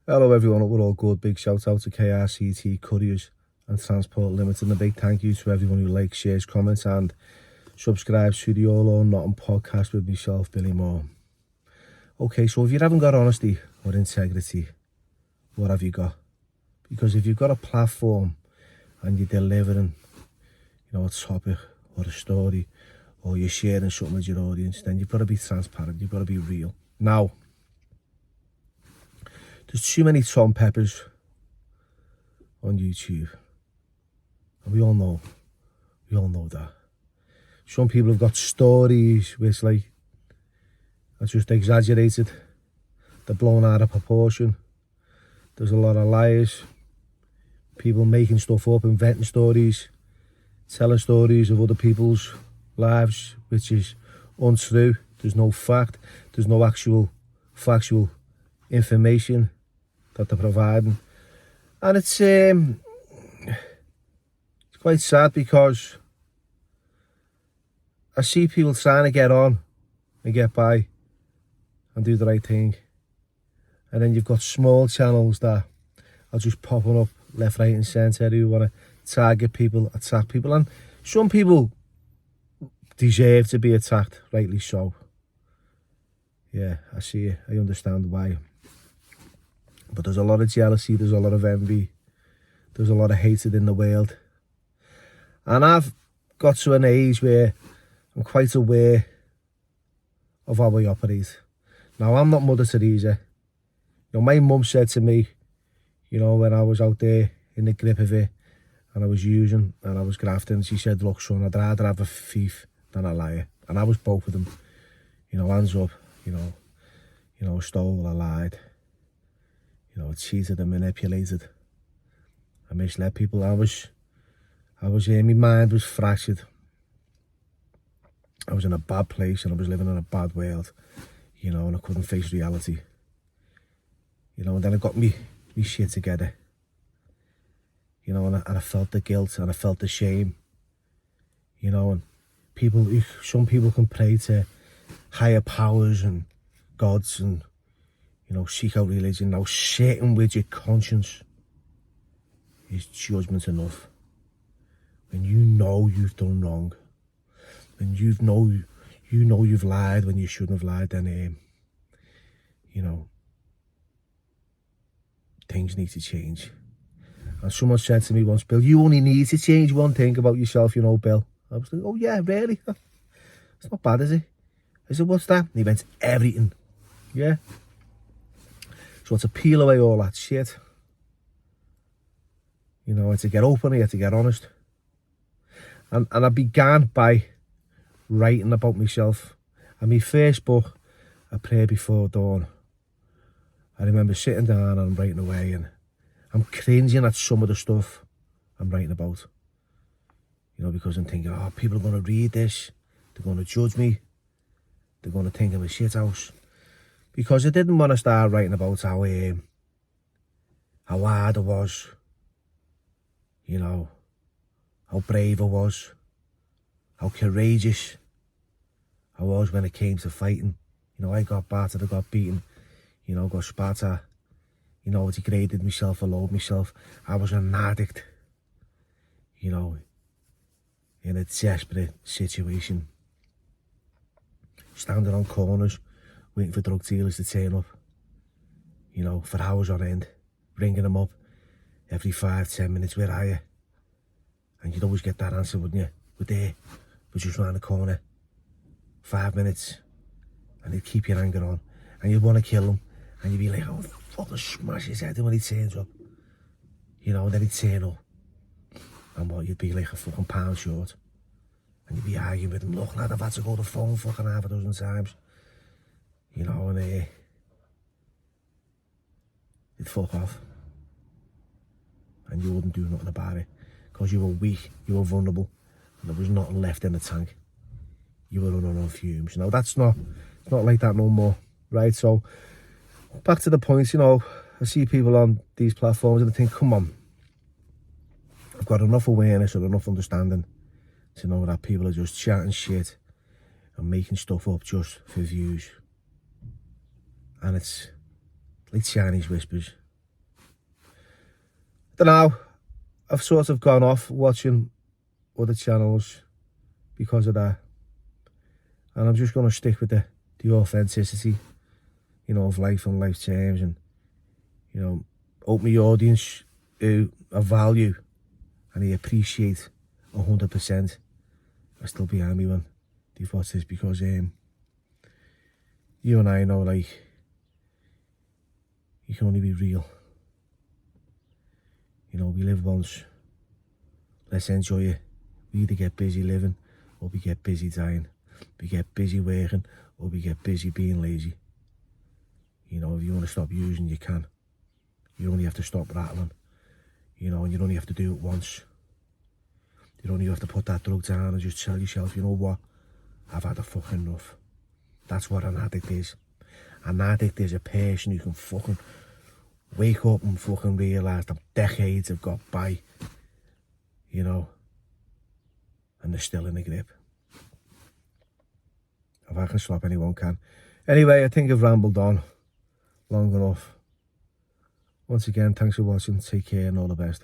Hello everyone, hope we're all good. Big shout out to KRCT Couriers and Transport Limited, and a big thank you to everyone who likes, shares, comments and subscribes to the All or Nothing podcast with myself, Billy Moore. Okay, so if you haven't got honesty or integrity, what have you got? Because if you've got a platform and you're delivering, a topic or a story, or you're sharing something with your audience, then you've got to be transparent, you've got to be real. Now, there's too many Tom Peppers on YouTube, and we all know that. Some people have got stories which are just exaggerated, they're blown out of proportion. There's a lot of liars, people making stuff up, inventing stories, telling stories of other people's lives which is untrue. There's no fact, there's no actual factual information that they're providing, and it's quite sad because I see people trying to get on and get by and do the right thing, and then you've got small channels that are just popping up left, right and centre who want to target people, attack people, and some people deserve to be attacked, rightly so. Yeah, I see it, I understand why. But there's a lot of jealousy, there's a lot of envy, there's a lot of hatred in the world. And I've got to an age where I'm quite aware of how I operate. Now, I'm not Mother Teresa. My mum said to me, when I was out there in the grip of it, and I was using and I was grafting, she said, look son, I'd rather have a thief than a liar. And I was both of them, hands up, stole, I lied. I cheated and manipulated. I misled people. I was my mind was fractured. I was in a bad place and I was living in a bad world, and I couldn't face reality. And then I got me shit together. And I felt the guilt and I felt the shame. And some people can pray to higher powers and gods and seek out religion. Now, sitting with your conscience is judgment enough. When you know you've done wrong, when you know you've lied when you shouldn't have lied, then things need to change. And someone said to me once, Bill, you only need to change one thing about yourself, Bill. I was like, oh yeah, really? It's not bad, is it? I said, what's that? And he went, everything. Yeah. So to peel away all that shit, I had to get open, I had to get honest. And I began by writing about myself. And my first book, A Prayer Before Dawn, I remember sitting down and I'm writing away and I'm cringing at some of the stuff I'm writing about. Because I'm thinking, oh, people are going to read this, they're going to judge me, they're going to think I'm a shit house. Because I didn't want to start writing about how hard I was, how brave I was, how courageous I was when it came to fighting. I got battered, I got beaten, got spat at, I degraded myself, I loathed myself. I was an addict, in a desperate situation, standing on corners, waiting for drug dealers to turn up, for hours on end, ringing them up every 5-10 minutes, where are you? And you'd always get that answer, wouldn't you? We're there, we're just round the corner, 5 minutes, and they'd keep your anger on, and you'd want to kill them, and you'd be like, oh, fucking smash his head when he turns up, and then he'd turn up, and what, you'd be like a fucking pound short, and you'd be arguing with him, look lad, I've had to go to the phone fucking half a dozen times, and they'd fuck off. And you wouldn't do nothing about it. Because you were weak, you were vulnerable, and there was nothing left in the tank. You were running on fumes. It's not like that no more, right? So, back to the point, I see people on these platforms and I think, come on, I've got enough awareness or enough understanding to know that people are just chatting shit and making stuff up just for views. And it's like Chinese whispers. Don't know. I've sort of gone off watching other channels because of that, and I'm just going to stick with the authenticity, you know, of life and life terms, and you know, hope my audience who I value and I appreciate 100% are still behind me when they watch this, because you and I know, like, you can only be real. You know, we live once. Let's enjoy it. We either get busy living or we get busy dying. We get busy working or we get busy being lazy. You know, if you want to stop using, you can. You only have to stop rattling. You know, and you only have to do it once. You only have to put that drug down and just tell yourself, you know what, I've had a fucking enough. That's what an addict is. An addict is a person who can fucking wake up and fucking realise that decades have got by, you know, and they're still in the grip. If I can stop, anyone can. Anyway, I think I've rambled on long enough. Once again, thanks for watching. Take care and all the best.